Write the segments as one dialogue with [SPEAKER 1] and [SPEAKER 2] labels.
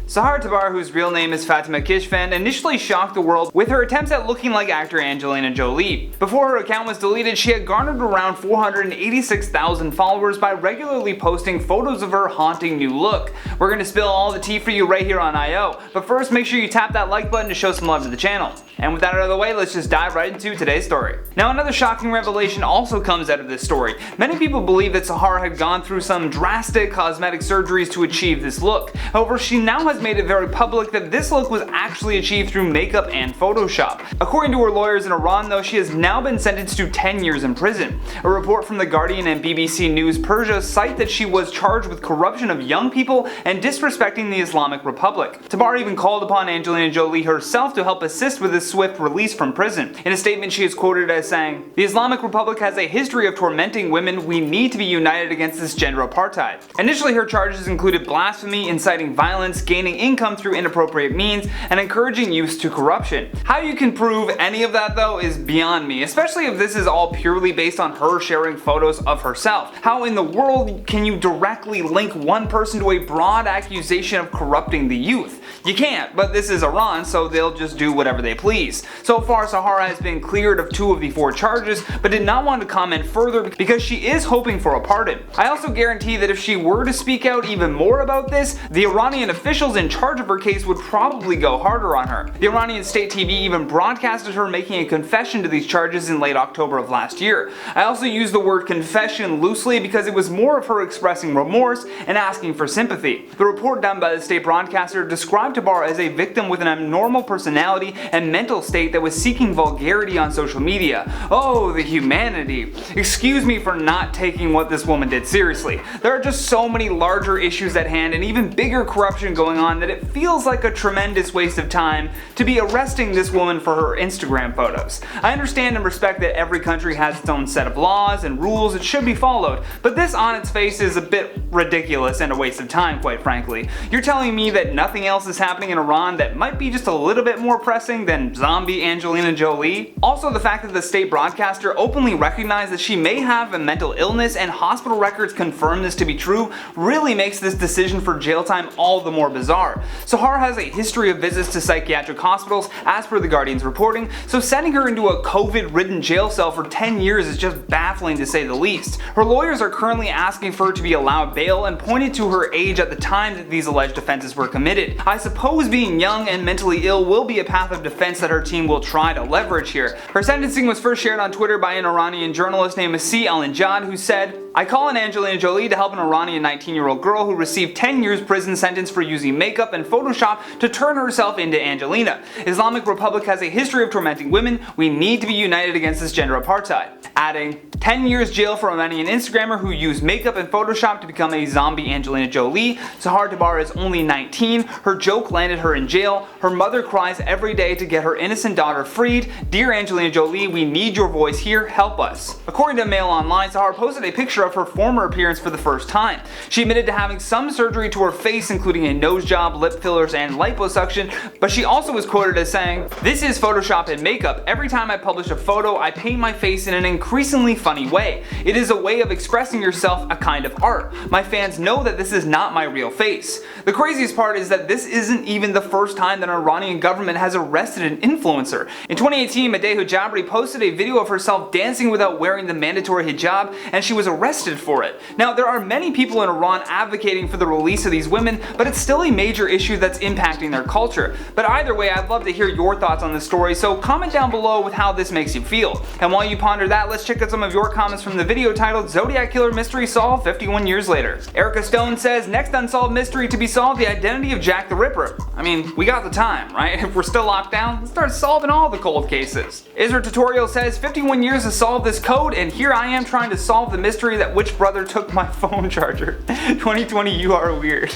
[SPEAKER 1] Sahar Tabar, whose real name is Fatima Kishvan, initially shocked the world with her attempts at looking like actor Angelina Jolie. Before her account was deleted, she had garnered around 486,000 followers by regularly posting photos of her haunting new look. We're gonna spill all the tea for you right here on IO, but first make sure you tap that like button to show some love to the channel. And with that out of the way, let's just dive right into today's story. Now, another shocking revelation also comes out of this story. Many people believe that Sahar had gone through some drastic cosmetic surgeries to achieve this look. However, she now has made it very public that this look was actually achieved through makeup and Photoshop. According to her lawyers in Iran, though, she has now been sentenced to 10 years in prison. A report from The Guardian and BBC News Persia cite that she was charged with corruption of young people and disrespecting the Islamic Republic. Tabar even called upon Angelina Jolie herself to help assist with this swift release from prison. In a statement, she is quoted as saying, "The Islamic Republic has a history of tormenting women. We need to be united against this gender apartheid." Initially, her charges included blasphemy, inciting violence, gaining income through inappropriate means, and encouraging youth to corruption. How you can prove any of that, though, is beyond me, especially if this is all purely based on her sharing photos of herself. How in the world can you directly link one person to a broad accusation of corrupting the youth? You can't, but this is Iran, so they'll just do whatever they please. So far, Sahara has been cleared of 2 of the 4 charges, but did not want to comment further because she is hoping for a pardon. I also guarantee that if she were to speak out even more about this, the Iranian officials in charge of her case would probably go harder on her. The Iranian state TV even broadcasted her making a confession to these charges in late October of last year. I also use the word confession loosely because it was more of her expressing remorse and asking for sympathy. The report done by the state broadcaster described Tabar as a victim with an abnormal personality and mental state that was seeking vulgarity on social media. Oh, the humanity. Excuse me for not taking what this woman did seriously. There are just so many larger issues at hand and even bigger corruption going on that it feels like a tremendous waste of time to be arresting this woman for her Instagram photos. I understand and respect that every country has its own set of laws and rules that should be followed, but this on its face is a bit ridiculous and a waste of time, quite frankly. You're telling me that nothing else is happening in Iran that might be just a little bit more pressing than zombie Angelina Jolie? Also, the fact that the state broadcaster openly recognized that she may have a mental illness and hospital records confirm this to be true really makes this decision for jail time all the more bizarre. Sahar has a history of visits to psychiatric hospitals, as per The Guardian's reporting, so sending her into a COVID-ridden jail cell for 10 years is just baffling to say the least. Her lawyers are currently asking for her to be allowed bail and pointed to her age at the time that these alleged offenses were committed. I suppose being young and mentally ill will be a path of defense that her team will try to leverage here. Her sentencing was first shared on Twitter by an Iranian journalist named Masih Al-Najad, who said, "I call on Angelina Jolie to help an Iranian 19-year-old girl who received 10 years prison sentence for using makeup and Photoshop to turn herself into Angelina. Islamic Republic has a history of tormenting women. We need to be united against this gender apartheid." Adding, 10 years jail for Iranian Instagrammer who used makeup and Photoshop to become a zombie Angelina Jolie. Sahar Tabar is only 19. Her joke landed her in jail. Her mother cries every day to get her innocent daughter freed. Dear Angelina Jolie, we need your voice here. Help us. According to Mail Online, Sahar posted a picture of her former appearance for the first time. She admitted to having some surgery to her face, including a nose job, lip fillers, and liposuction, but she also was quoted as saying, "This is Photoshop and makeup. Every time I publish a photo, I paint my face in an increasingly funny way. It is a way of expressing yourself, a kind of art. My fans know that this is not my real face." The craziest part is that this isn't even the first time that an Iranian government has arrested an influencer. In 2018, Madeh Hijabri posted a video of herself dancing without wearing the mandatory hijab, and she was arrested for it. Now, there are many people in Iran advocating for the release of these women, but it's still a major issue that's impacting their culture. But either way, I'd love to hear your thoughts on this story, so comment down below with how this makes you feel. And while you ponder that, let's check out some of your comments from the video titled Zodiac Killer Mystery Solved 51 Years Later. Erica Stone says, "Next unsolved mystery to be solved, the identity of Jack the Ripper." I mean, we got the time, right? If we're still locked down, let's start solving all the cold cases. Isra Tutorial says, 51 years to solve this code, and here I am trying to solve the mystery that which brother took my phone charger. 2020, you are weird.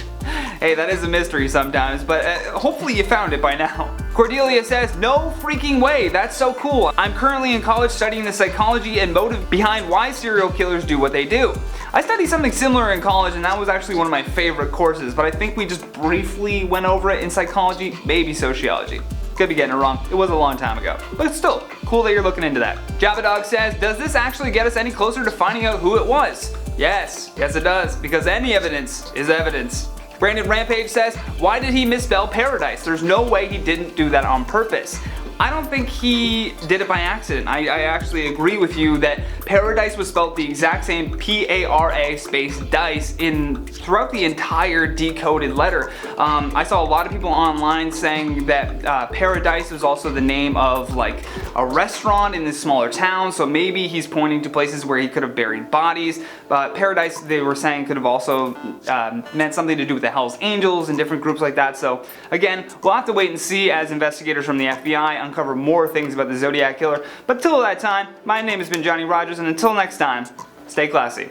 [SPEAKER 1] Hey, that is a mystery sometimes, but hopefully you found it by now. Cordelia says, "No freaking way, that's so cool. I'm currently in college studying the psychology and motive behind why serial killers do what they do. I studied something similar in college, and that was actually one of my favorite courses, but I think we just briefly went over it in psychology, maybe sociology. Could be getting it wrong, it was a long time ago. But it's still cool that you're looking into that." Java Dog says, "Does this actually get us any closer to finding out who it was?" Yes, it does, because any evidence is evidence. Brandon Rampage says, why did he misspell paradise? There's no way he didn't do that on purpose. I don't think he did it by accident. I actually agree with you that paradise was spelled the exact same P-A-R-A space dice throughout the entire decoded letter. I saw a lot of people online saying that paradise was also the name of like a restaurant in this smaller town, so maybe he's pointing to places where he could have buried bodies. But paradise, they were saying, could have also meant something to do with the Hells Angels and different groups like that. So again, we'll have to wait and see as investigators from the FBI uncover more things about the Zodiac Killer. But till that time, my name has been Johnny Rogers, and until next time, stay classy.